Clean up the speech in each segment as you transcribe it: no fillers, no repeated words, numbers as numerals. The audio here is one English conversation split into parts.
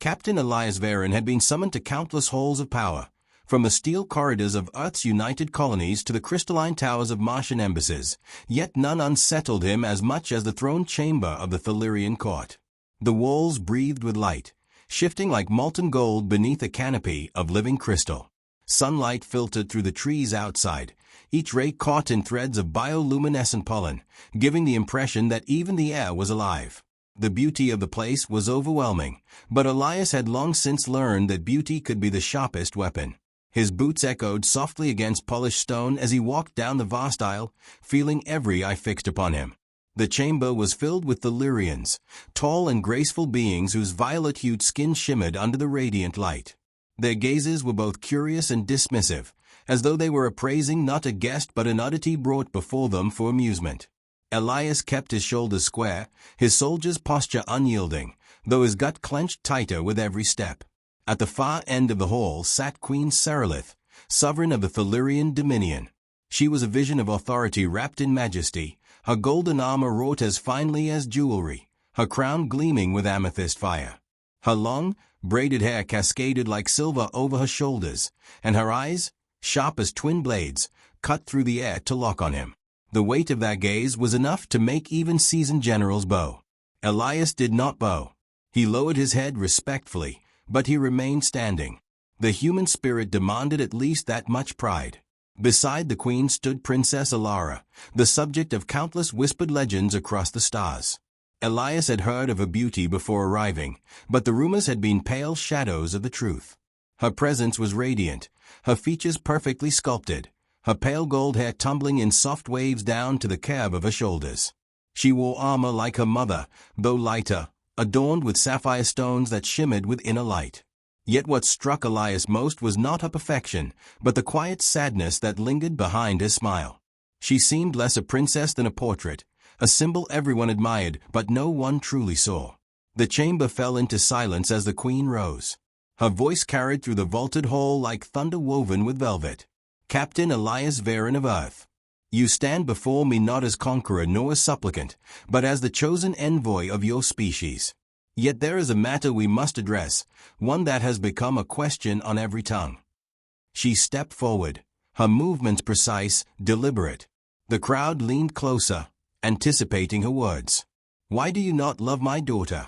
Captain Elias Varen had been summoned to countless halls of power, from the steel corridors of Earth's united colonies to the crystalline towers of Martian embassies, yet none unsettled him as much as the throne chamber of the Thalirian court. The walls breathed with light, shifting like molten gold beneath a canopy of living crystal. Sunlight filtered through the trees outside, each ray caught in threads of bioluminescent pollen, giving the impression that even the air was alive. The beauty of the place was overwhelming, but Elias had long since learned that beauty could be the sharpest weapon. His boots echoed softly against polished stone as he walked down the vast aisle, feeling every eye fixed upon him. The chamber was filled with Thalirians, tall and graceful beings whose violet-hued skin shimmered under the radiant light. Their gazes were both curious and dismissive, as though they were appraising not a guest but an oddity brought before them for amusement. Elias kept his shoulders square, his soldier's posture unyielding, though his gut clenched tighter with every step. At the far end of the hall sat Queen Serelith, sovereign of the Thalirian dominion. She was a vision of authority wrapped in majesty, her golden armor wrought as finely as jewelry, her crown gleaming with amethyst fire. Her long, braided hair cascaded like silver over her shoulders, and her eyes, sharp as twin blades, cut through the air to lock on him. The weight of that gaze was enough to make even seasoned generals bow. Elias did not bow. He lowered his head respectfully, but he remained standing. The human spirit demanded at least that much pride. Beside the queen stood Princess Alara, the subject of countless whispered legends across the stars. Elias had heard of her beauty before arriving, but the rumors had been pale shadows of the truth. Her presence was radiant, her features perfectly sculpted, her pale gold hair tumbling in soft waves down to the curve of her shoulders. She wore armor like her mother, though lighter, adorned with sapphire stones that shimmered with inner light. Yet what struck Elias most was not her perfection, but the quiet sadness that lingered behind her smile. She seemed less a princess than a portrait, a symbol everyone admired but no one truly saw. The chamber fell into silence as the queen rose. Her voice carried through the vaulted hall like thunder woven with velvet. Captain Elias Varen of Earth, you stand before me not as conqueror nor as supplicant, but as the chosen envoy of your species. Yet there is a matter we must address, one that has become a question on every tongue. She stepped forward, her movements precise, deliberate. The crowd leaned closer, anticipating her words. Why do you not love my daughter?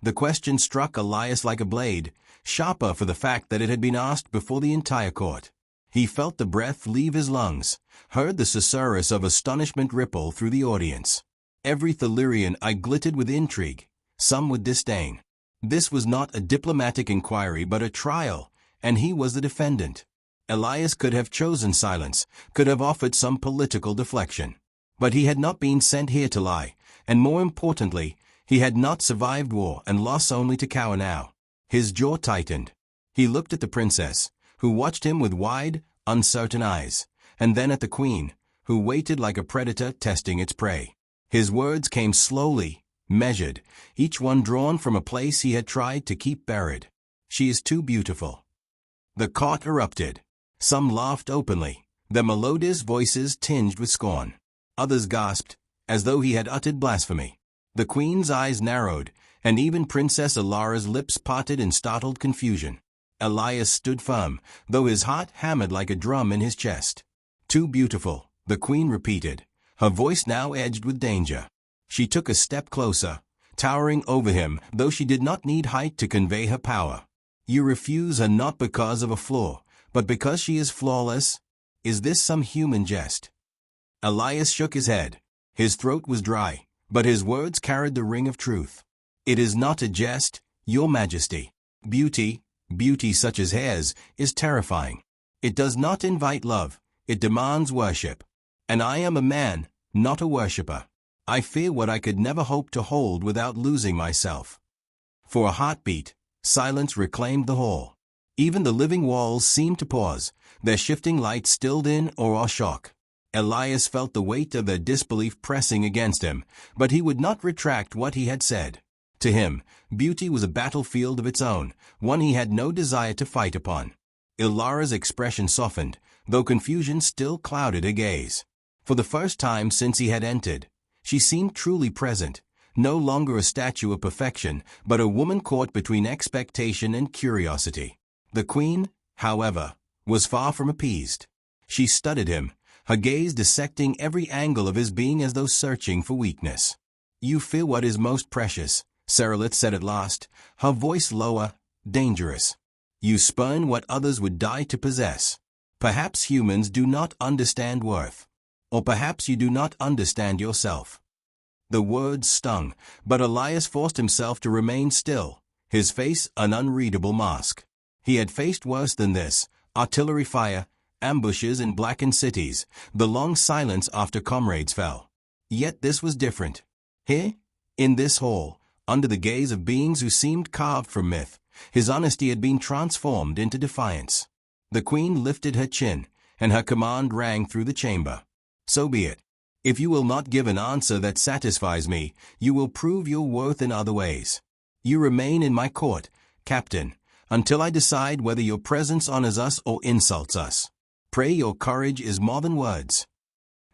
The question struck Elias like a blade, sharper for the fact that it had been asked before the entire court. He felt the breath leave his lungs, heard the susurrus of astonishment ripple through the audience. Every Thalirian eye glittered with intrigue, some with disdain. This was not a diplomatic inquiry but a trial, and he was the defendant. Elias could have chosen silence, could have offered some political deflection. But he had not been sent here to lie, and more importantly, he had not survived war and lost only to cower now. His jaw tightened. He looked at the princess, who watched him with wide, uncertain eyes, and then at the queen, who waited like a predator testing its prey. His words came slowly, measured, each one drawn from a place he had tried to keep buried. She is too beautiful. The court erupted. Some laughed openly, their melodious voices tinged with scorn. Others gasped, as though he had uttered blasphemy. The queen's eyes narrowed, and even Princess Alara's lips parted in startled confusion. Elias stood firm, though his heart hammered like a drum in his chest. Too beautiful, the queen repeated, her voice now edged with danger. She took a step closer, towering over him, though she did not need height to convey her power. You refuse her not because of a flaw, but because she is flawless? Is this some human jest? Elias shook his head. His throat was dry, but his words carried the ring of truth. It is not a jest, your majesty. Beauty such as hers, is terrifying. It does not invite love, it demands worship. And I am a man, not a worshipper. I fear what I could never hope to hold without losing myself. For a heartbeat, silence reclaimed the hall. Even the living walls seemed to pause, their shifting light stilled in awe or shock. Elias felt the weight of their disbelief pressing against him, but he would not retract what he had said. To him, beauty was a battlefield of its own, one he had no desire to fight upon. Ilara's expression softened, though confusion still clouded her gaze. For the first time since he had entered, she seemed truly present, no longer a statue of perfection, but a woman caught between expectation and curiosity. The queen, however, was far from appeased. She studied him, her gaze dissecting every angle of his being as though searching for weakness. "You fear what is most precious," Cerulith said at last, her voice lower, dangerous. "You spurn what others would die to possess. Perhaps humans do not understand worth. Or perhaps you do not understand yourself." The words stung, but Elias forced himself to remain still, his face an unreadable mask. He had faced worse than this: artillery fire, ambushes in blackened cities, the long silence after comrades fell. Yet this was different. Here, in this hall, under the gaze of beings who seemed carved from myth, his honesty had been transformed into defiance. The queen lifted her chin, and her command rang through the chamber. "So be it. If you will not give an answer that satisfies me, you will prove your worth in other ways. You remain in my court, Captain, until I decide whether your presence honors us or insults us. Pray your courage is more than words."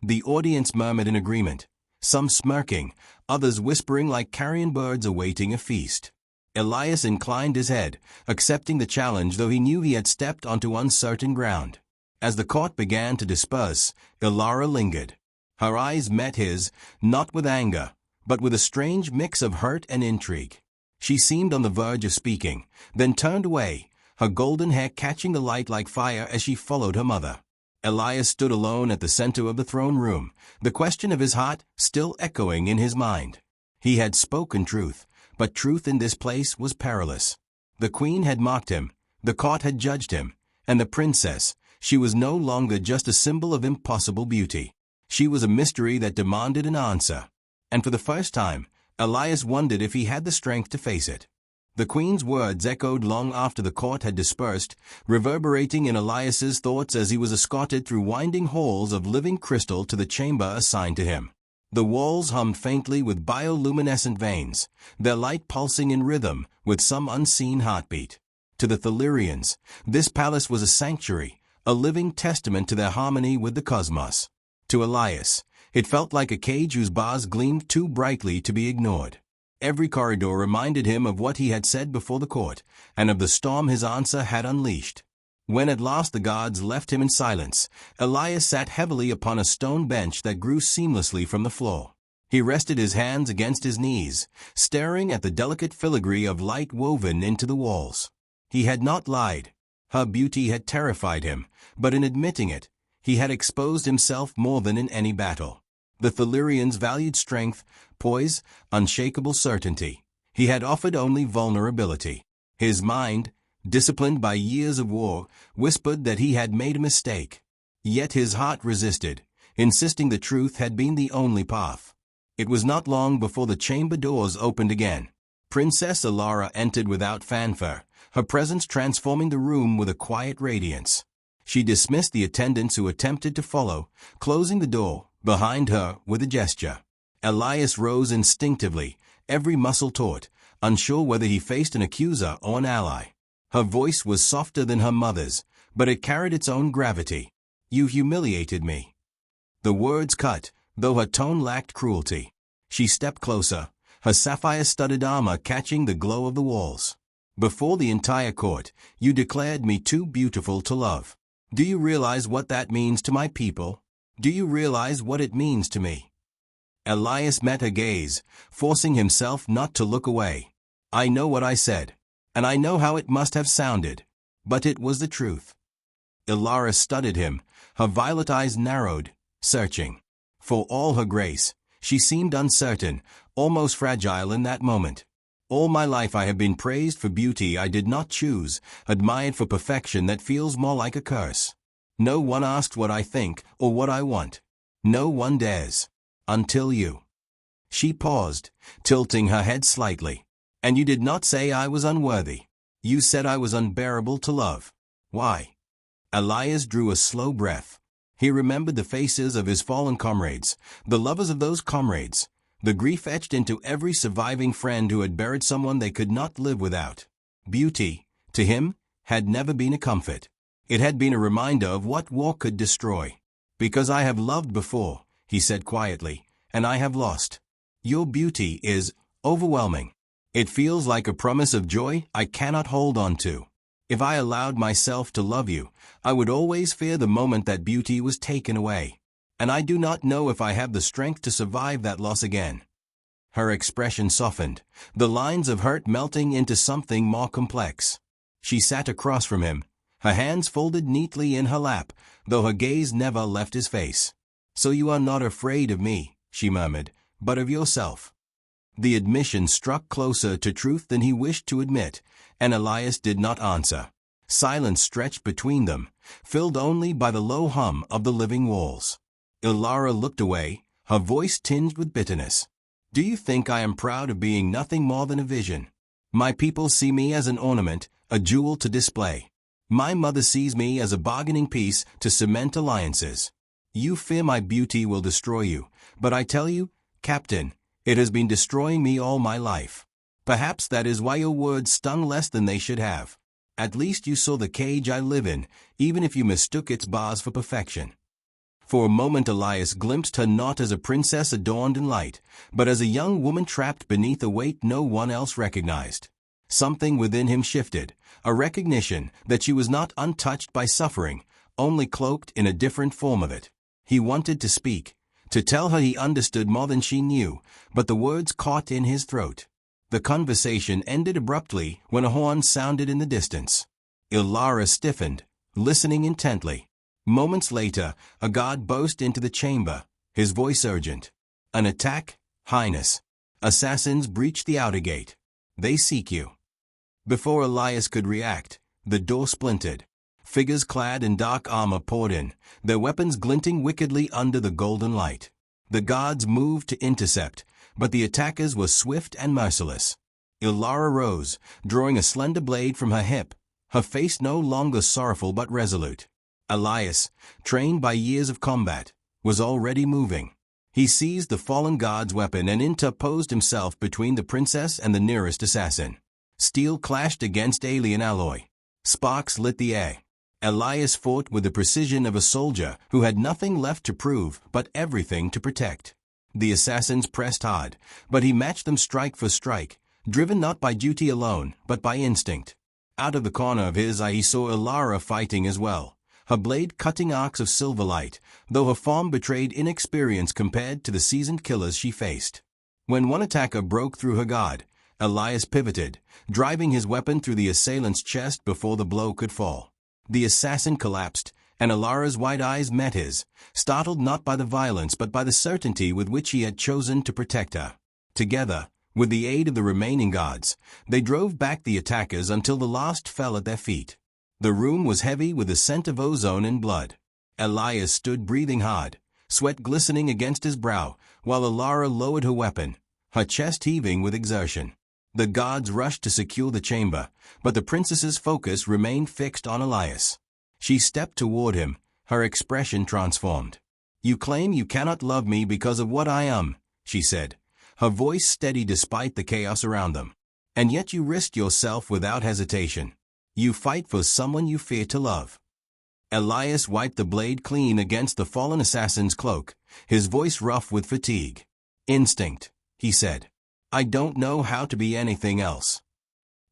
The audience murmured in agreement, some smirking, others whispering like carrion birds awaiting a feast. Elias inclined his head, accepting the challenge, though he knew he had stepped onto uncertain ground. As the court began to disperse, Ilara lingered. Her eyes met his, not with anger, but with a strange mix of hurt and intrigue. She seemed on the verge of speaking, then turned away, her golden hair catching the light like fire as she followed her mother. Elias stood alone at the center of the throne room, the question of his heart still echoing in his mind. He had spoken truth, but truth in this place was perilous. The queen had mocked him, the court had judged him, and the princess, she was no longer just a symbol of impossible beauty. She was a mystery that demanded an answer. And for the first time, Elias wondered if he had the strength to face it. The queen's words echoed long after the court had dispersed, reverberating in Elias's thoughts as he was escorted through winding halls of living crystal to the chamber assigned to him. The walls hummed faintly with bioluminescent veins, their light pulsing in rhythm with some unseen heartbeat. To the Thelyrians, this palace was a sanctuary, a living testament to their harmony with the cosmos. To Elias, it felt like a cage whose bars gleamed too brightly to be ignored. Every corridor reminded him of what he had said before the court, and of the storm his answer had unleashed. When at last the guards left him in silence, Elias sat heavily upon a stone bench that grew seamlessly from the floor. He rested his hands against his knees, staring at the delicate filigree of light woven into the walls. He had not lied. Her beauty had terrified him, but in admitting it, he had exposed himself more than in any battle. The Thelyrians valued strength, poise, unshakable certainty. He had offered only vulnerability. His mind, disciplined by years of war, whispered that he had made a mistake. Yet his heart resisted, insisting the truth had been the only path. It was not long before the chamber doors opened again. Princess Ilara entered without fanfare, her presence transforming the room with a quiet radiance. She dismissed the attendants who attempted to follow, closing the door behind her with a gesture. Elias rose instinctively, every muscle taut, unsure whether he faced an accuser or an ally. Her voice was softer than her mother's, but it carried its own gravity. "You humiliated me." The words cut, though her tone lacked cruelty. She stepped closer, her sapphire-studded armor catching the glow of the walls. "Before the entire court, you declared me too beautiful to love. Do you realize what that means to my people? Do you realize what it means to me?" Elias met her gaze, forcing himself not to look away. "I know what I said, and I know how it must have sounded, but it was the truth." Ilara studied him, her violet eyes narrowed, searching. For all her grace, she seemed uncertain, almost fragile in that moment. "All my life I have been praised for beauty I did not choose, admired for perfection that feels more like a curse. No one asks what I think or what I want. No one dares. Until you." She paused, tilting her head slightly. "And you did not say I was unworthy. You said I was unbearable to love. Why?" Elias drew a slow breath. He remembered the faces of his fallen comrades, the lovers of those comrades, the grief etched into every surviving friend who had buried someone they could not live without. Beauty, to him, had never been a comfort. It had been a reminder of what war could destroy. "Because I have loved before," he said quietly, "and I have lost. Your beauty is overwhelming. It feels like a promise of joy I cannot hold on to. If I allowed myself to love you, I would always fear the moment that beauty was taken away. And I do not know if I have the strength to survive that loss again." Her expression softened, the lines of hurt melting into something more complex. She sat across from him, her hands folded neatly in her lap, though her gaze never left his face. "So you are not afraid of me," she murmured, "but of yourself." The admission struck closer to truth than he wished to admit, and Elias did not answer. Silence stretched between them, filled only by the low hum of the living walls. Ilara looked away, her voice tinged with bitterness. "Do you think I am proud of being nothing more than a vision? My people see me as an ornament, a jewel to display. My mother sees me as a bargaining piece to cement alliances. You fear my beauty will destroy you, but I tell you, Captain, it has been destroying me all my life. Perhaps that is why your words stung less than they should have. At least you saw the cage I live in, even if you mistook its bars for perfection." For a moment Elias glimpsed her not as a princess adorned in light, but as a young woman trapped beneath a weight no one else recognized. Something within him shifted, a recognition that she was not untouched by suffering, only cloaked in a different form of it. He wanted to speak, to tell her he understood more than she knew, but the words caught in his throat. The conversation ended abruptly when a horn sounded in the distance. Ilara stiffened, listening intently. Moments later, a guard burst into the chamber, his voice urgent. "An attack, Highness. Assassins breached the outer gate. They seek you." Before Elias could react, the door splintered. Figures clad in dark armor poured in, their weapons glinting wickedly under the golden light. The guards moved to intercept, but the attackers were swift and merciless. Ilara rose, drawing a slender blade from her hip, her face no longer sorrowful but resolute. Elias, trained by years of combat, was already moving. He seized the fallen guard's weapon and interposed himself between the princess and the nearest assassin. Steel clashed against alien alloy. Sparks lit the air. Elias fought with the precision of a soldier who had nothing left to prove but everything to protect. The assassins pressed hard, but he matched them strike for strike, driven not by duty alone, but by instinct. Out of the corner of his eye he saw Ilara fighting as well, her blade cutting arcs of silver light, though her form betrayed inexperience compared to the seasoned killers she faced. When one attacker broke through her guard, Elias pivoted, driving his weapon through the assailant's chest before the blow could fall. The assassin collapsed, and Ilara's wide eyes met his, startled not by the violence but by the certainty with which he had chosen to protect her. Together, with the aid of the remaining guards, they drove back the attackers until the last fell at their feet. The room was heavy with the scent of ozone and blood. Elias stood breathing hard, sweat glistening against his brow, while Ilara lowered her weapon, her chest heaving with exertion. The guards rushed to secure the chamber, but the princess's focus remained fixed on Elias. She stepped toward him, her expression transformed. "You claim you cannot love me because of what I am," she said, her voice steady despite the chaos around them. "And yet you risked yourself without hesitation. You fight for someone you fear to love." Elias wiped the blade clean against the fallen assassin's cloak, his voice rough with fatigue. "Instinct," he said. "I don't know how to be anything else."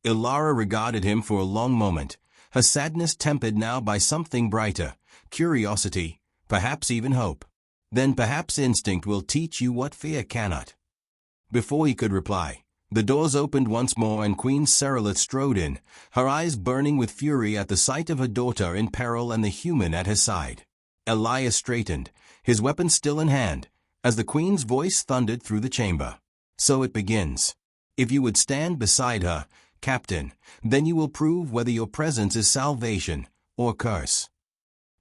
Ilara regarded him for a long moment, her sadness tempered now by something brighter, curiosity, perhaps even hope. "Then perhaps instinct will teach you what fear cannot." Before he could reply, the doors opened once more and Queen Serelith strode in, her eyes burning with fury at the sight of her daughter in peril and the human at her side. Elias straightened, his weapon still in hand, as the queen's voice thundered through the chamber. "So it begins. If you would stand beside her, Captain, then you will prove whether your presence is salvation or curse."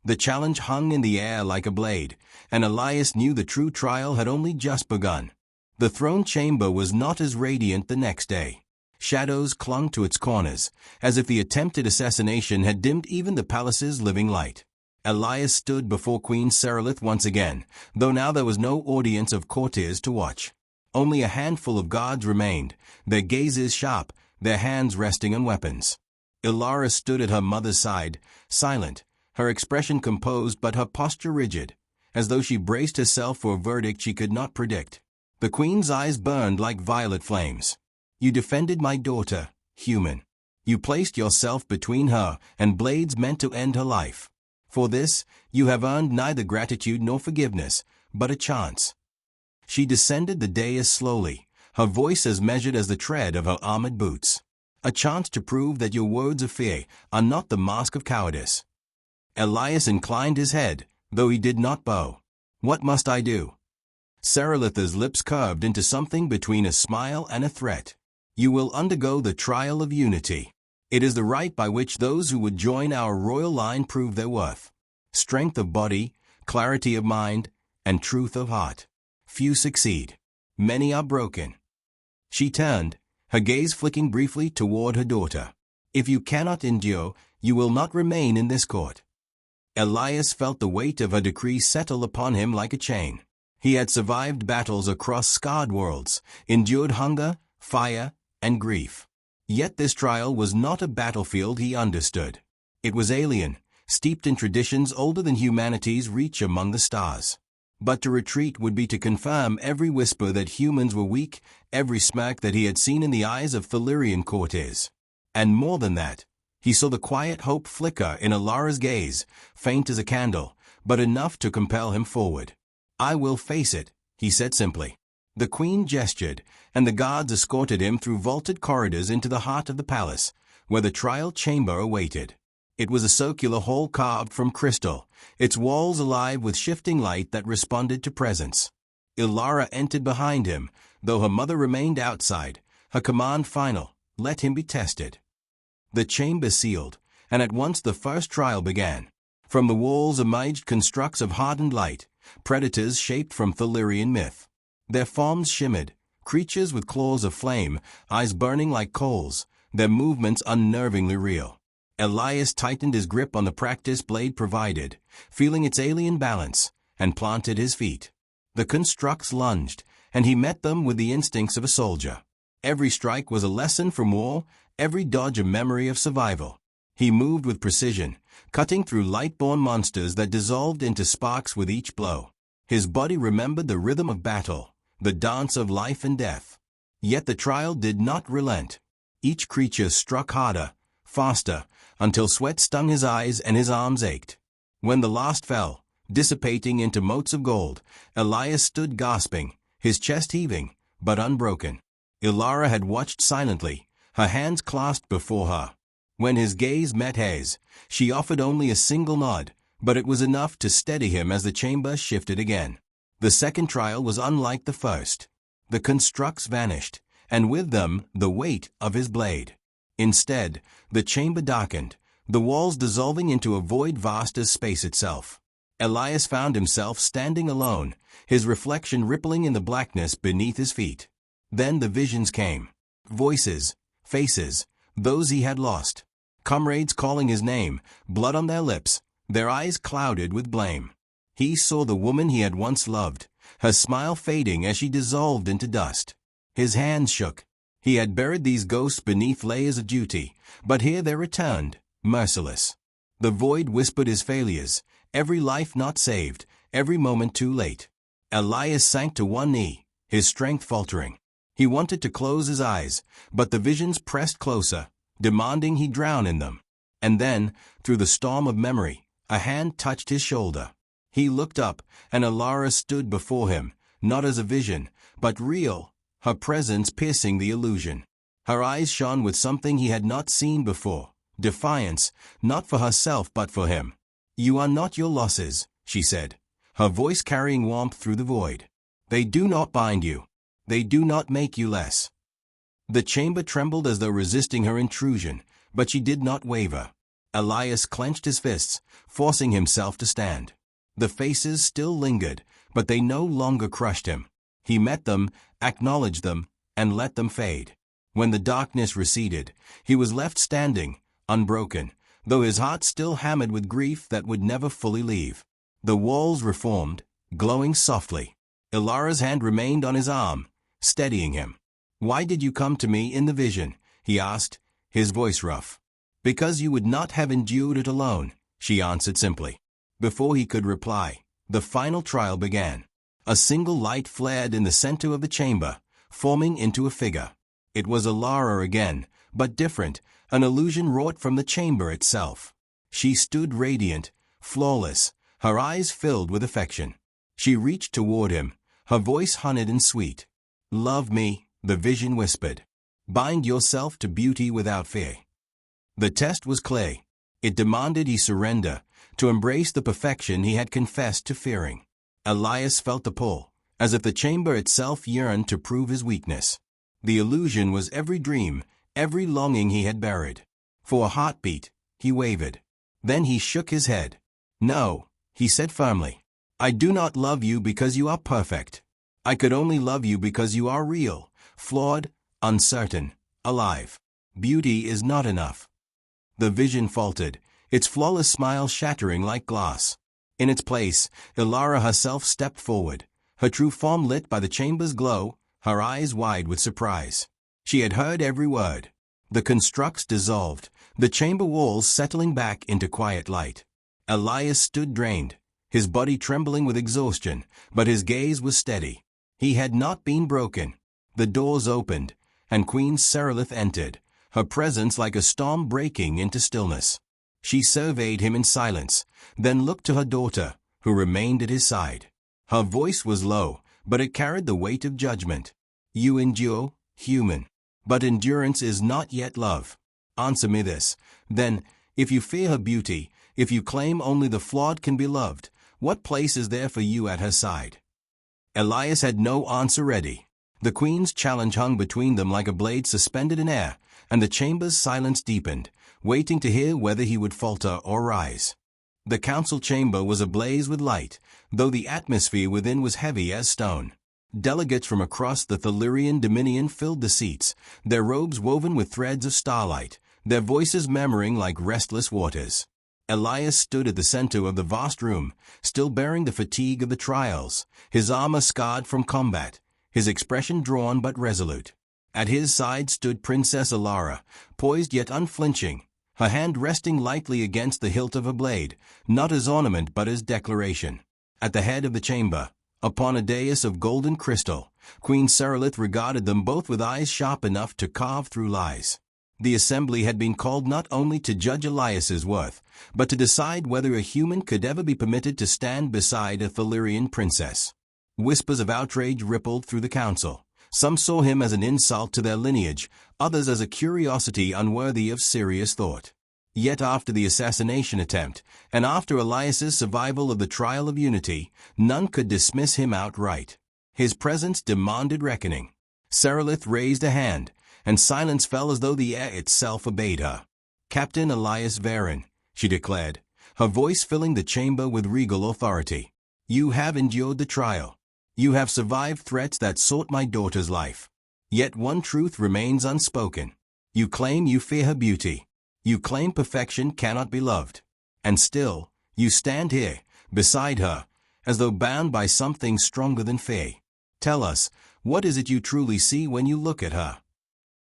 The challenge hung in the air like a blade, and Elias knew the true trial had only just begun. The throne chamber was not as radiant the next day. Shadows clung to its corners, as if the attempted assassination had dimmed even the palace's living light. Elias stood before Queen Serelith once again, though now there was no audience of courtiers to watch. Only a handful of guards remained, their gazes sharp, their hands resting on weapons. Ilara stood at her mother's side, silent, her expression composed but her posture rigid, as though she braced herself for a verdict she could not predict. The queen's eyes burned like violet flames. You defended my daughter, human. You placed yourself between her and blades meant to end her life. For this, you have earned neither gratitude nor forgiveness, but a chance. She descended the dais slowly, her voice as measured as the tread of her armored boots. A chance to prove that your words of fear are not the mask of cowardice. Elias inclined his head, though he did not bow. What must I do? Saralitha's lips curved into something between a smile and a threat. You will undergo the trial of unity. It is the rite by which those who would join our royal line prove their worth. Strength of body, clarity of mind, and truth of heart. Few succeed. Many are broken. She turned, her gaze flicking briefly toward her daughter. If you cannot endure, you will not remain in this court. Elias felt the weight of her decree settle upon him like a chain. He had survived battles across scarred worlds, endured hunger, fire, and grief. Yet this trial was not a battlefield he understood. It was alien, steeped in traditions older than humanity's reach among the stars. But to retreat would be to confirm every whisper that humans were weak, every smirk that he had seen in the eyes of Thalurian courtiers. And more than that, he saw the quiet hope flicker in Alara's gaze, faint as a candle, but enough to compel him forward. I will face it, he said simply. The queen gestured, and the guards escorted him through vaulted corridors into the heart of the palace, where the trial chamber awaited. It was a circular hall carved from crystal, its walls alive with shifting light that responded to presence. Ilara entered behind him, though her mother remained outside, her command final, let him be tested. The chamber sealed, and at once the first trial began. From the walls emerged constructs of hardened light, predators shaped from Thalurian myth. Their forms shimmered, creatures with claws of flame, eyes burning like coals, their movements unnervingly real. Elias tightened his grip on the practice blade provided, feeling its alien balance, and planted his feet. The constructs lunged, and he met them with the instincts of a soldier. Every strike was a lesson from war, every dodge a memory of survival. He moved with precision, cutting through light-born monsters that dissolved into sparks with each blow. His body remembered the rhythm of battle, the dance of life and death. Yet the trial did not relent. Each creature struck harder, faster, until sweat stung his eyes and his arms ached. When the last fell, dissipating into motes of gold, Elias stood gasping, his chest heaving, but unbroken. Ilara had watched silently, her hands clasped before her. When his gaze met hers, she offered only a single nod, but it was enough to steady him as the chamber shifted again. The second trial was unlike the first. The constructs vanished, and with them the weight of his blade. Instead, the chamber darkened, the walls dissolving into a void vast as space itself. Elias found himself standing alone, his reflection rippling in the blackness beneath his feet. Then the visions came. Voices, faces, those he had lost. Comrades calling his name, blood on their lips, their eyes clouded with blame. He saw the woman he had once loved, her smile fading as she dissolved into dust. His hands shook. He had buried these ghosts beneath layers of duty, but here they returned, merciless. The void whispered his failures, every life not saved, every moment too late. Elias sank to one knee, his strength faltering. He wanted to close his eyes, but the visions pressed closer, demanding he drown in them. And then, through the storm of memory, a hand touched his shoulder. He looked up, and Ilara stood before him, not as a vision, but real, her presence piercing the illusion. Her eyes shone with something he had not seen before, defiance, not for herself but for him. "You are not your losses," she said, her voice carrying warmth through the void. "They do not bind you. They do not make you less." The chamber trembled as though resisting her intrusion, but she did not waver. Elias clenched his fists, forcing himself to stand. The faces still lingered, but they no longer crushed him. He met them, acknowledged them, and let them fade. When the darkness receded, he was left standing, unbroken, though his heart still hammered with grief that would never fully leave. The walls reformed, glowing softly. Ilara's hand remained on his arm, steadying him. "Why did you come to me in the vision?" he asked, his voice rough. "Because you would not have endured it alone," she answered simply. Before he could reply, the final trial began. A single light flared in the center of the chamber, forming into a figure. It was Alara again, but different, an illusion wrought from the chamber itself. She stood radiant, flawless, her eyes filled with affection. She reached toward him, her voice honeyed and sweet. "Love me," the vision whispered. "Bind yourself to beauty without fear." The test was clear. It demanded he surrender, to embrace the perfection he had confessed to fearing. Elias felt the pull, as if the chamber itself yearned to prove his weakness. The illusion was every dream, every longing he had buried. For a heartbeat, he wavered. Then he shook his head. "No," he said firmly. "I do not love you because you are perfect. I could only love you because you are real, flawed, uncertain, alive. Beauty is not enough." The vision faltered, its flawless smile shattering like glass. In its place, Ilara herself stepped forward, her true form lit by the chamber's glow, her eyes wide with surprise. She had heard every word. The constructs dissolved, the chamber walls settling back into quiet light. Elias stood drained, his body trembling with exhaustion, but his gaze was steady. He had not been broken. The doors opened, and Queen Serelith entered, her presence like a storm breaking into stillness. She surveyed him in silence, then looked to her daughter, who remained at his side. Her voice was low, but it carried the weight of judgment. "You endure, human. But endurance is not yet love. Answer me this, then, if you fear her beauty, if you claim only the flawed can be loved, what place is there for you at her side?" Elias had no answer ready. The queen's challenge hung between them like a blade suspended in air, and the chamber's silence deepened, waiting to hear whether he would falter or rise. The council chamber was ablaze with light, though the atmosphere within was heavy as stone. Delegates from across the Thalirian dominion filled the seats, their robes woven with threads of starlight, their voices murmuring like restless waters. Elias stood at the center of the vast room, still bearing the fatigue of the trials, his armor scarred from combat, his expression drawn but resolute. At his side stood Princess Alara, poised yet unflinching, her hand resting lightly against the hilt of a blade, not as ornament but as declaration. At the head of the chamber, upon a dais of golden crystal, Queen Serelith regarded them both with eyes sharp enough to carve through lies. The assembly had been called not only to judge Elias's worth, but to decide whether a human could ever be permitted to stand beside a Thalirian princess. Whispers of outrage rippled through the council. Some saw him as an insult to their lineage, others as a curiosity unworthy of serious thought. Yet after the assassination attempt, and after Elias's survival of the trial of unity, none could dismiss him outright. His presence demanded reckoning. Serelith raised a hand, and silence fell as though the air itself obeyed her. "Captain Elias Varen," she declared, her voice filling the chamber with regal authority. "You have endured the trial. You have survived threats that sought my daughter's life. Yet one truth remains unspoken. You claim you fear her beauty. You claim perfection cannot be loved. And still, you stand here, beside her, as though bound by something stronger than fear. Tell us, what is it you truly see when you look at her?"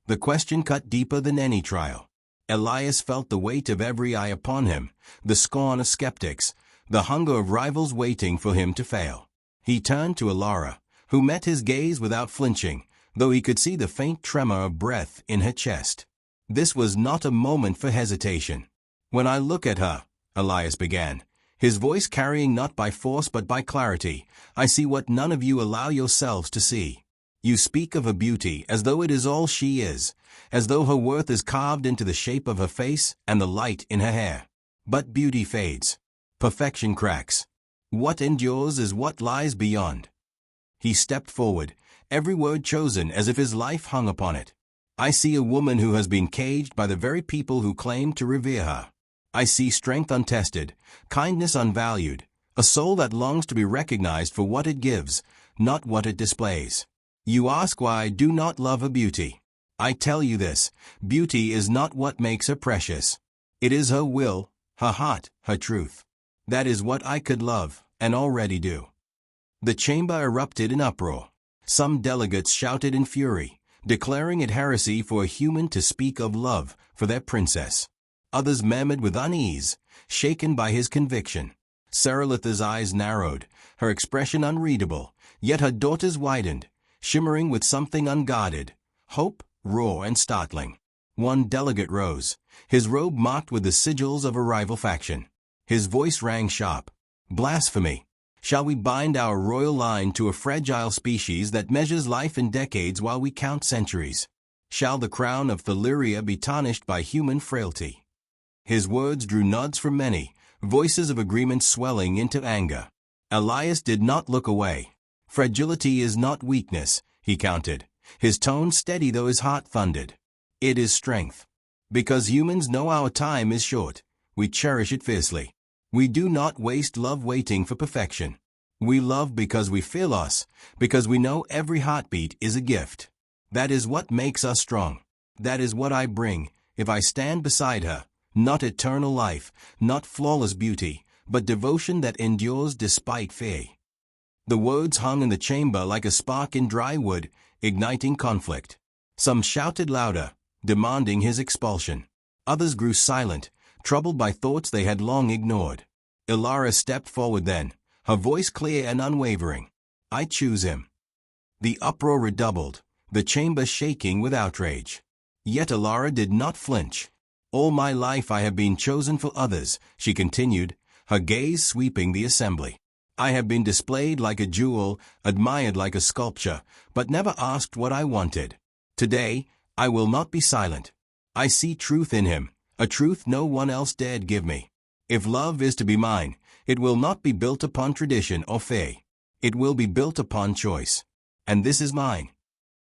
The question cut deeper than any trial. Elias felt the weight of every eye upon him, the scorn of skeptics, the hunger of rivals waiting for him to fail. He turned to Alara, who met his gaze without flinching, though he could see the faint tremor of breath in her chest. This was not a moment for hesitation. "When I look at her," Elias began, his voice carrying not by force but by clarity, "I see what none of you allow yourselves to see. You speak of her beauty as though it is all she is, as though her worth is carved into the shape of her face and the light in her hair. But beauty fades. Perfection cracks. What endures is what lies beyond." He stepped forward, every word chosen as if his life hung upon it. "I see a woman who has been caged by the very people who claim to revere her. I see strength untested, kindness unvalued, a soul that longs to be recognized for what it gives, not what it displays. You ask why I do not love her beauty. I tell you this, beauty is not what makes her precious. It is her will, her heart, her truth. That is what I could love, and already do." The chamber erupted in uproar. Some delegates shouted in fury, declaring it heresy for a human to speak of love for their princess. Others murmured with unease, shaken by his conviction. Serelith's eyes narrowed, her expression unreadable, yet her daughter's widened, shimmering with something unguarded, hope, raw and startling. One delegate rose, his robe marked with the sigils of a rival faction. His voice rang sharp. Blasphemy! Shall we bind our royal line to a fragile species that measures life in decades while we count centuries? Shall the crown of Thelyria be tarnished by human frailty? His words drew nods from many, voices of agreement swelling into anger. Elias did not look away. Fragility is not weakness, he countered, his tone steady though his heart thundered. It is strength. Because humans know our time is short, we cherish it fiercely. We do not waste love waiting for perfection. We love because we feel us, because we know every heartbeat is a gift. That is what makes us strong. That is what I bring, if I stand beside her. Not eternal life, not flawless beauty, but devotion that endures despite fear. The words hung in the chamber like a spark in dry wood, igniting conflict. Some shouted louder, demanding his expulsion. Others grew silent, troubled by thoughts they had long ignored. Ilara stepped forward then, her voice clear and unwavering. I choose him. The uproar redoubled, the chamber shaking with outrage. Yet Ilara did not flinch. All my life I have been chosen for others, she continued, her gaze sweeping the assembly. I have been displayed like a jewel, admired like a sculpture, but never asked what I wanted. Today, I will not be silent. I see truth in him, a truth no one else dared give me. If love is to be mine, it will not be built upon tradition or faith. It will be built upon choice. And this is mine.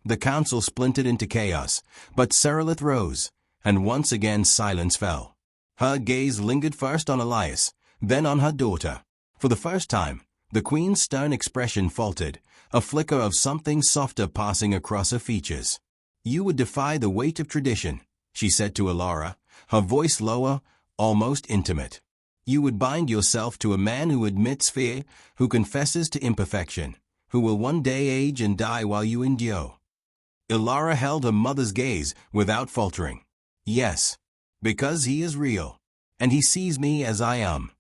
The council splintered into chaos, but Serelith rose, and once again silence fell. Her gaze lingered first on Elias, then on her daughter. For the first time, the queen's stern expression faltered, a flicker of something softer passing across her features. You would defy the weight of tradition, she said to Ilara, her voice lower, almost intimate. You would bind yourself to a man who admits fear, who confesses to imperfection, who will one day age and die while you endure. Ilara held her mother's gaze without faltering. Yes, because he is real, and he sees me as I am.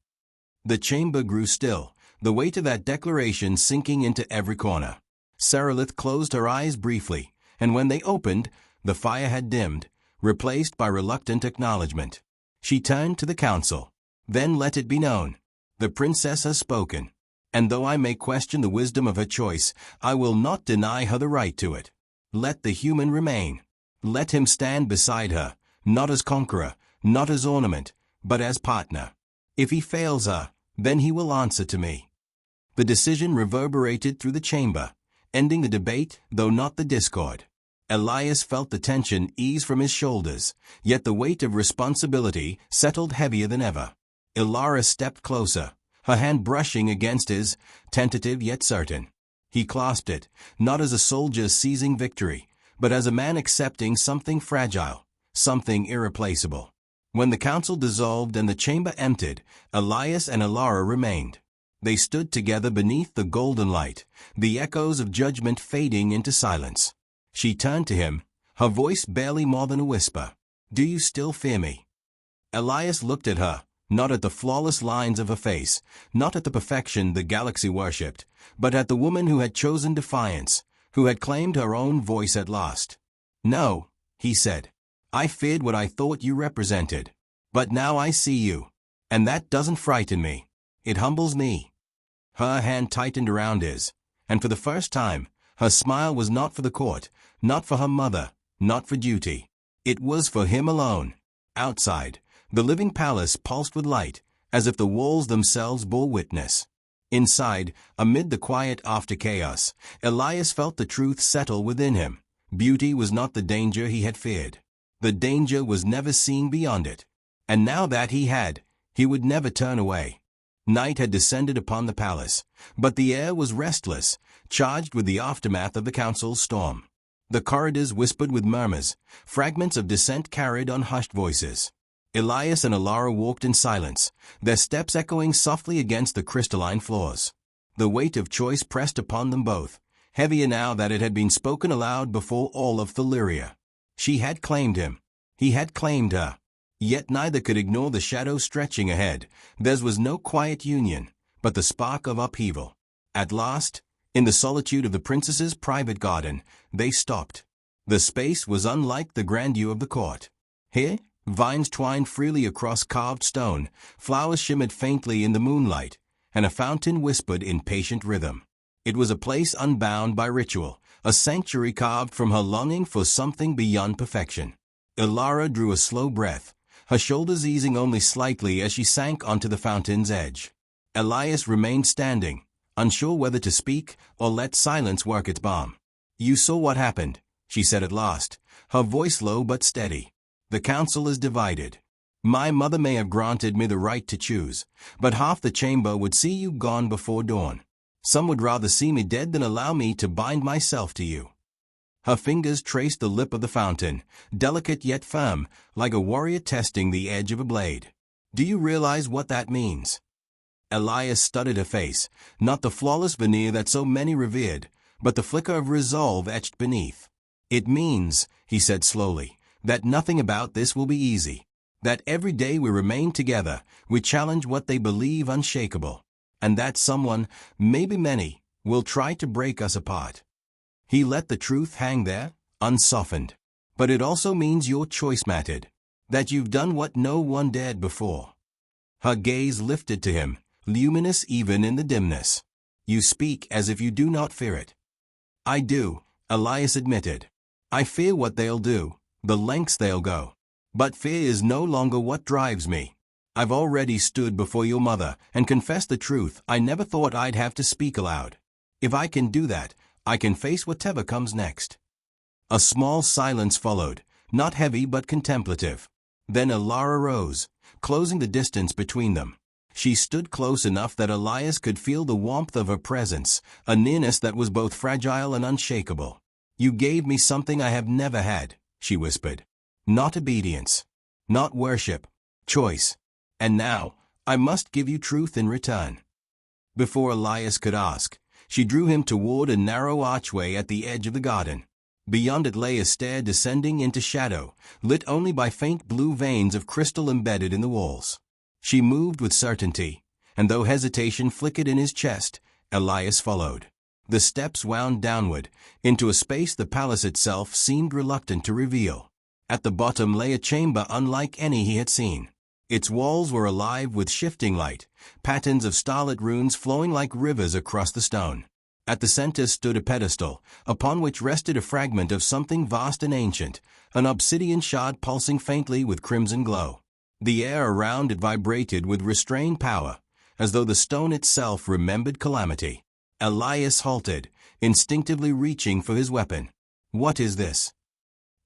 The chamber grew still, the weight of that declaration sinking into every corner. Serelith closed her eyes briefly, and when they opened, the fire had dimmed, replaced by reluctant acknowledgement. She turned to the council. Then let it be known. The princess has spoken, and though I may question the wisdom of her choice, I will not deny her the right to it. Let the human remain. Let him stand beside her, not as conqueror, not as ornament, but as partner. If he fails her, then he will answer to me. The decision reverberated through the chamber, ending the debate, though not the discord. Elias felt the tension ease from his shoulders, yet the weight of responsibility settled heavier than ever. Ilara stepped closer, her hand brushing against his, tentative yet certain. He clasped it, not as a soldier seizing victory, but as a man accepting something fragile, something irreplaceable. When the council dissolved and the chamber emptied, Elias and Ilara remained. They stood together beneath the golden light, the echoes of judgment fading into silence. She turned to him, her voice barely more than a whisper. Do you still fear me? Elias looked at her, not at the flawless lines of her face, not at the perfection the galaxy worshipped, but at the woman who had chosen defiance, who had claimed her own voice at last. No, he said. I feared what I thought you represented. But now I see you. And that doesn't frighten me. It humbles me. Her hand tightened around his, and for the first time, her smile was not for the court, not for her mother, not for duty. It was for him alone. Outside, the living palace pulsed with light, as if the walls themselves bore witness. Inside, amid the quiet after chaos, Elias felt the truth settle within him. Beauty was not the danger he had feared. The danger was never seen beyond it. And now that he had, he would never turn away. Night had descended upon the palace, but the air was restless, charged with the aftermath of the council's storm. The corridors whispered with murmurs, fragments of dissent carried on hushed voices. Elias and Ilara walked in silence, their steps echoing softly against the crystalline floors. The weight of choice pressed upon them both, heavier now that it had been spoken aloud before all of Thelyria. She had claimed him. He had claimed her. Yet neither could ignore the shadow stretching ahead. Theirs was no quiet union, but the spark of upheaval. At last, in the solitude of the princess's private garden, they stopped. The space was unlike the grandeur of the court. Here, vines twined freely across carved stone, flowers shimmered faintly in the moonlight, and a fountain whispered in patient rhythm. It was a place unbound by ritual, a sanctuary carved from her longing for something beyond perfection. Ilara drew a slow breath, her shoulders easing only slightly as she sank onto the fountain's edge. Elias remained standing, unsure whether to speak or let silence work its balm. "You saw what happened," she said at last, her voice low but steady. "The council is divided. My mother may have granted me the right to choose, but half the chamber would see you gone before dawn. Some would rather see me dead than allow me to bind myself to you." Her fingers traced the lip of the fountain, delicate yet firm, like a warrior testing the edge of a blade. "Do you realize what that means?" Elias studied her face, not the flawless veneer that so many revered, but the flicker of resolve etched beneath. "It means," he said slowly, "that nothing about this will be easy. That every day we remain together, we challenge what they believe unshakable. And that someone, maybe many, will try to break us apart." He let the truth hang there, unsoftened. "But it also means your choice mattered. That you've done what no one dared before." Her gaze lifted to him, luminous even in the dimness. "You speak as if you do not fear it." "I do," Elias admitted. "I fear what they'll do, the lengths they'll go. But fear is no longer what drives me. I've already stood before your mother and confessed the truth I never thought I'd have to speak aloud. If I can do that, I can face whatever comes next." A small silence followed, not heavy but contemplative. Then Ilara rose, closing the distance between them. She stood close enough that Elias could feel the warmth of her presence, a nearness that was both fragile and unshakable. "You gave me something I have never had," she whispered. "Not obedience, not worship, choice. And now, I must give you truth in return." Before Elias could ask, she drew him toward a narrow archway at the edge of the garden. Beyond it lay a stair descending into shadow, lit only by faint blue veins of crystal embedded in the walls. She moved with certainty, and though hesitation flickered in his chest, Elias followed. The steps wound downward, into a space the palace itself seemed reluctant to reveal. At the bottom lay a chamber unlike any he had seen. Its walls were alive with shifting light, patterns of starlit runes flowing like rivers across the stone. At the center stood a pedestal, upon which rested a fragment of something vast and ancient, an obsidian shard pulsing faintly with crimson glow. The air around it vibrated with restrained power, as though the stone itself remembered calamity. Elias halted, instinctively reaching for his weapon. "What is this?"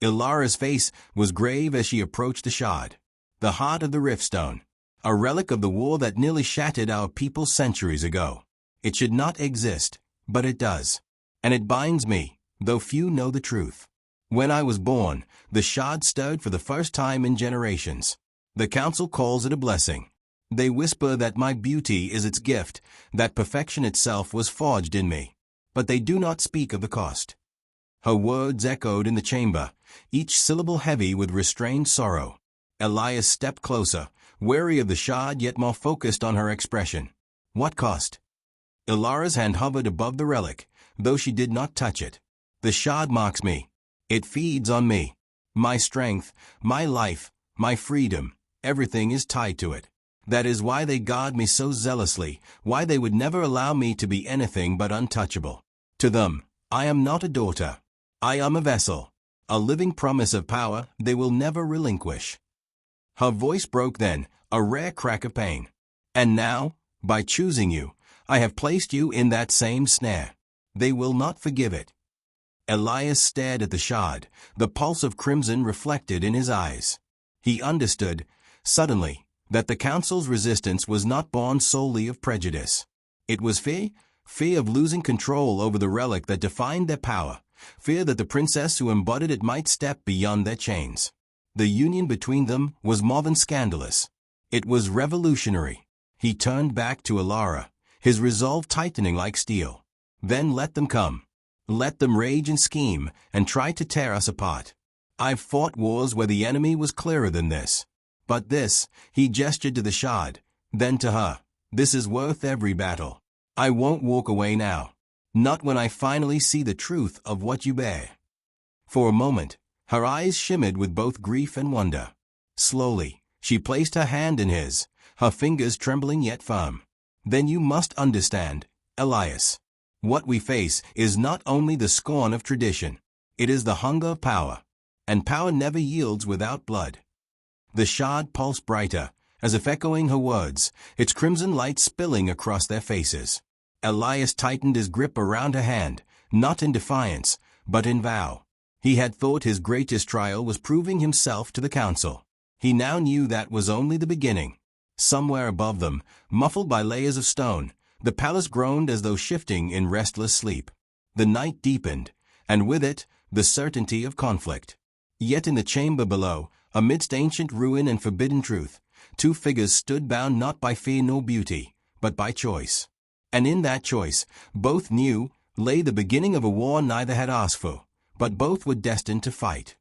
Ilara's face was grave as she approached the shard. "The heart of the Riftstone, a relic of the war that nearly shattered our people centuries ago. It should not exist, but it does. And it binds me, though few know the truth. When I was born, the shard stirred for the first time in generations. The council calls it a blessing. They whisper that my beauty is its gift, that perfection itself was forged in me. But they do not speak of the cost." Her words echoed in the chamber, each syllable heavy with restrained sorrow. Elias stepped closer, wary of the shard yet more focused on her expression. "What cost?" Ilara's hand hovered above the relic, though she did not touch it. "The shard marks me. It feeds on me. My strength, my life, my freedom, everything is tied to it. That is why they guard me so zealously, why they would never allow me to be anything but untouchable. To them, I am not a daughter. I am a vessel, a living promise of power they will never relinquish." Her voice broke then, a rare crack of pain. "And now, by choosing you, I have placed you in that same snare. They will not forgive it." Elias stared at the shard, the pulse of crimson reflected in his eyes. He understood, suddenly, that the council's resistance was not born solely of prejudice. It was fear of losing control over the relic that defined their power, fear that the princess who embodied it might step beyond their chains. The union between them was more than scandalous. It was revolutionary. He turned back to Ilara, his resolve tightening like steel. "Then let them come. Let them rage and scheme, and try to tear us apart. I've fought wars where the enemy was clearer than this. But this, he gestured to the shard, then to her, this is worth every battle. I won't walk away now. Not when I finally see the truth of what you bear. For a moment, her eyes shimmered with both grief and wonder. Slowly, she placed her hand in his, her fingers trembling yet firm. Then you must understand, Elias. What we face is not only the scorn of tradition. It is the hunger of power. And power never yields without blood. The shard pulsed brighter, as if echoing her words, its crimson light spilling across their faces. Elias tightened his grip around her hand, not in defiance, but in vow. He had thought his greatest trial was proving himself to the council. He now knew that was only the beginning. Somewhere above them, muffled by layers of stone, the palace groaned as though shifting in restless sleep. The night deepened, and with it, the certainty of conflict. Yet in the chamber below, amidst ancient ruin and forbidden truth, two figures stood bound not by fear nor beauty, but by choice. And in that choice, both knew, lay the beginning of a war neither had asked for, but both were destined to fight.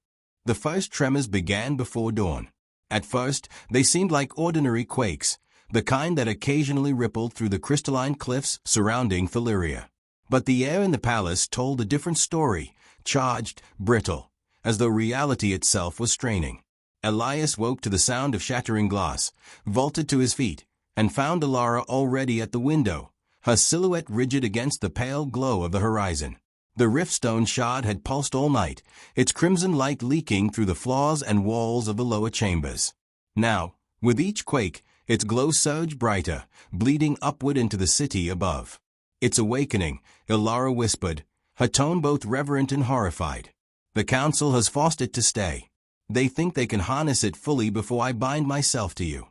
The first tremors began before dawn. At first, they seemed like ordinary quakes, the kind that occasionally rippled through the crystalline cliffs surrounding Thelyria. But the air in the palace told a different story, charged, brittle, as though reality itself was straining. Elias woke to the sound of shattering glass, vaulted to his feet, and found Alara already at the window, her silhouette rigid against the pale glow of the horizon. The riftstone shard had pulsed all night, its crimson light leaking through the floors and walls of the lower chambers. Now, with each quake, its glow surged brighter, bleeding upward into the city above. It's awakening, Alara whispered, her tone both reverent and horrified. The council has forced it to stay. They think they can harness it fully before I bind myself to you.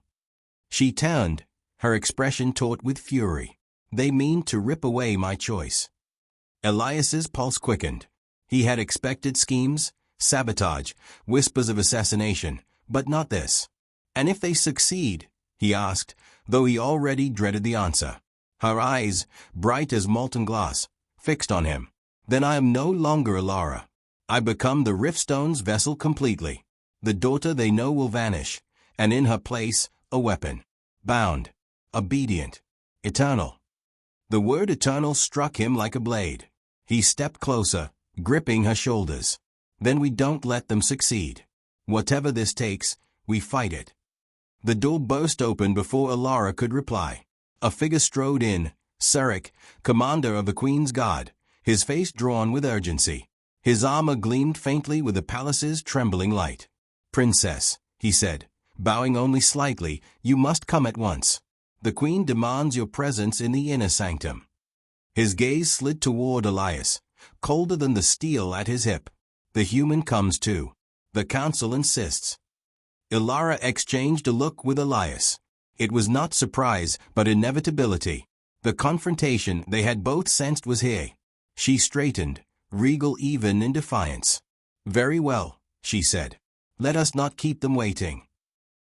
She turned, her expression taut with fury. They mean to rip away my choice. Elias's pulse quickened. He had expected schemes, sabotage, whispers of assassination, but not this. And if they succeed, he asked, though he already dreaded the answer. Her eyes, bright as molten glass, fixed on him. Then I am no longer Alara. I become the Riftstone's vessel completely. The daughter they know will vanish, and in her place, a weapon. Bound. Obedient. Eternal. The word eternal struck him like a blade. He stepped closer, gripping her shoulders. Then we don't let them succeed. Whatever this takes, we fight it. The door burst open before Alara could reply. A figure strode in, Surik, commander of the Queen's Guard, his face drawn with urgency. His armor gleamed faintly with the palace's trembling light. Princess, he said, bowing only slightly, you must come at once. The Queen demands your presence in the inner sanctum. His gaze slid toward Elias, colder than the steel at his hip. The human comes too. The council insists. Alara exchanged a look with Elias. It was not surprise, but inevitability. The confrontation they had both sensed was here. She straightened, regal even in defiance. Very well, she said. Let us not keep them waiting.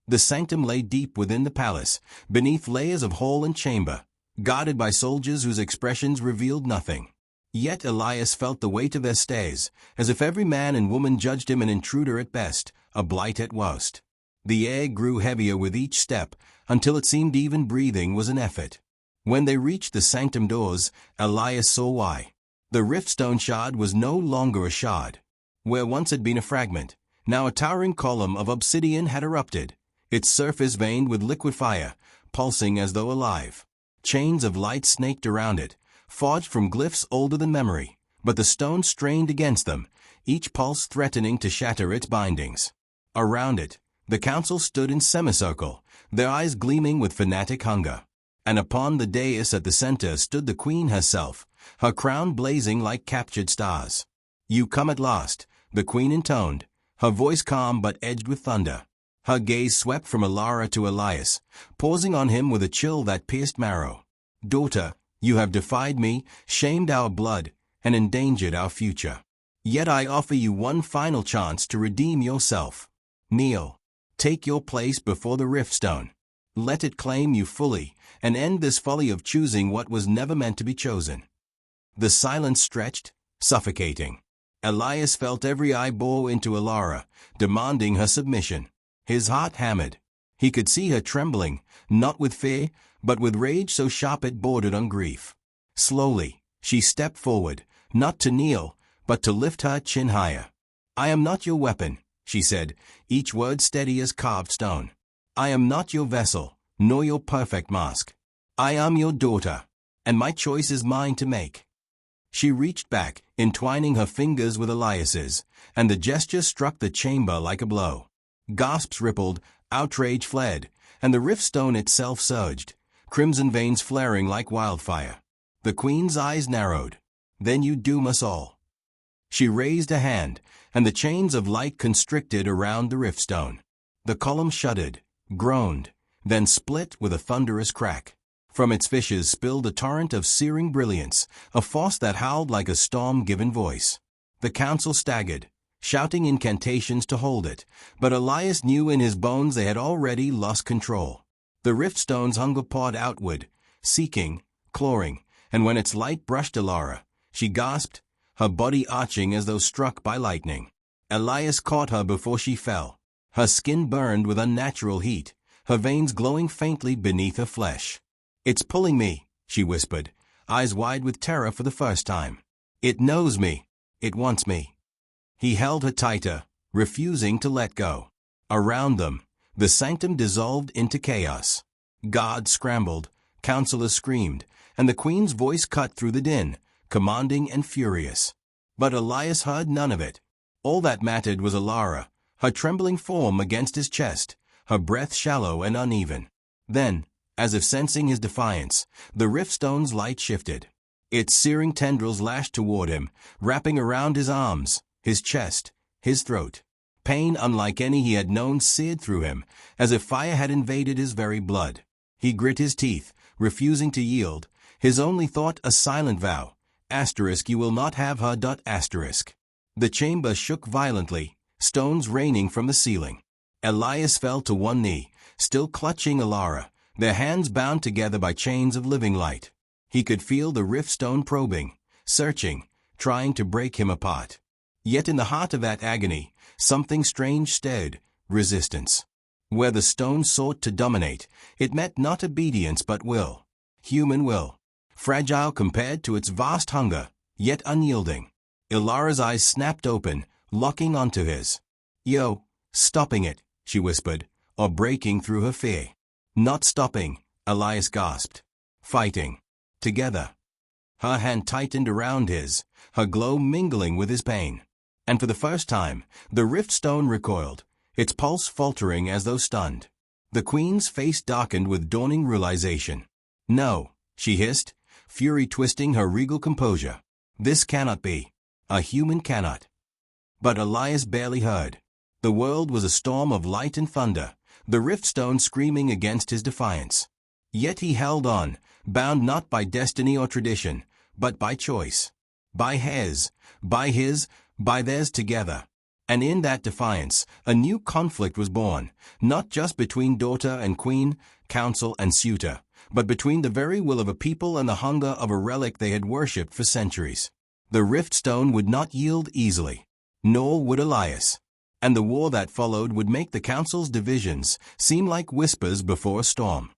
The sanctum lay deep within the palace, beneath layers of hall and chamber, guarded by soldiers whose expressions revealed nothing. Yet Elias felt the weight of their stares, as if every man and woman judged him an intruder at best, a blight at worst. The air grew heavier with each step, until it seemed even breathing was an effort. When they reached the sanctum doors, Elias saw why. The riftstone shard was no longer a shard. Where once had been a fragment, now a towering column of obsidian had erupted, its surface veined with liquid fire, pulsing as though alive. Chains of light snaked around it, forged from glyphs older than memory, but the stone strained against them, each pulse threatening to shatter its bindings. Around it, the council stood in semicircle, their eyes gleaming with fanatic hunger. And upon the dais at the center stood the Queen herself, her crown blazing like captured stars. You come at last, the Queen intoned, her voice calm but edged with thunder. Her gaze swept from Alara to Elias, pausing on him with a chill that pierced marrow. Daughter, you have defied me, shamed our blood, and endangered our future. Yet I offer you one final chance to redeem yourself. Kneel. Take your place before the riftstone. Let it claim you fully, and end this folly of choosing what was never meant to be chosen. The silence stretched, suffocating. Elias felt every eye bore into Alara, demanding her submission. His heart hammered, He could see her trembling, not with fear, but with rage so sharp it bordered on grief. Slowly, she stepped forward, not to kneel, but to lift her chin higher. "I am not your weapon," she said, each word steady as carved stone. "I am not your vessel, nor your perfect mask. I am your daughter, and my choice is mine to make." She reached back, entwining her fingers with Elias's, and the gesture struck the chamber like a blow. Gasps rippled, outrage fled, and the rift stone itself surged, crimson veins flaring like wildfire. The queen's eyes narrowed. "Then you doom us all." She raised a hand, and the chains of light constricted around the rift stone. The column shuddered, groaned, then split with a thunderous crack. From its fissures spilled a torrent of searing brilliance, a force that howled like a storm-given voice. The council staggered, shouting incantations to hold it, but Elias knew in his bones they had already lost control. The rift stone's hunger pawed outward, seeking, clawing, and when its light brushed Alara, she gasped, her body arching as though struck by lightning. Elias caught her before she fell. Her skin burned with unnatural heat, her veins glowing faintly beneath her flesh. "It's pulling me," she whispered, eyes wide with terror for the first time. "It knows me. It wants me." He held her tighter, refusing to let go. Around them, the sanctum dissolved into chaos. Guards scrambled, counselors screamed, and the queen's voice cut through the din, commanding and furious. But Elias heard none of it. All that mattered was Alara, her trembling form against his chest, her breath shallow and uneven. Then, as if sensing his defiance, the rift stone's light shifted. Its searing tendrils lashed toward him, wrapping around his arms, his chest, his throat. Pain unlike any he had known seared through him, as if fire had invaded his very blood. He grit his teeth, refusing to yield, his only thought a silent vow, "You will not have her. The chamber shook violently, stones raining from the ceiling. Elias fell to one knee, still clutching Alara, their hands bound together by chains of living light. He could feel the rift stone probing, searching, trying to break him apart. Yet in the heart of that agony, something strange stirred, resistance. Where the stone sought to dominate, it met not obedience but will. Human will. Fragile compared to its vast hunger, yet unyielding. Ilara's eyes snapped open, locking onto his. "Yo, stopping it," she whispered, or breaking through her fear. "Not stopping," Elias gasped. "Fighting. Together." Her hand tightened around his, her glow mingling with his pain. And for the first time, the rift stone recoiled, its pulse faltering as though stunned. The queen's face darkened with dawning realization. "No," she hissed, fury twisting her regal composure. "This cannot be. A human cannot." But Elias barely heard. The world was a storm of light and thunder, the rift stone screaming against his defiance. Yet he held on, bound not by destiny or tradition, but by choice. By his, by theirs together. And in that defiance, a new conflict was born, not just between daughter and queen, council and suitor, but between the very will of a people and the hunger of a relic they had worshipped for centuries. The rift stone would not yield easily, nor would Elias. And the war that followed would make the council's divisions seem like whispers before a storm.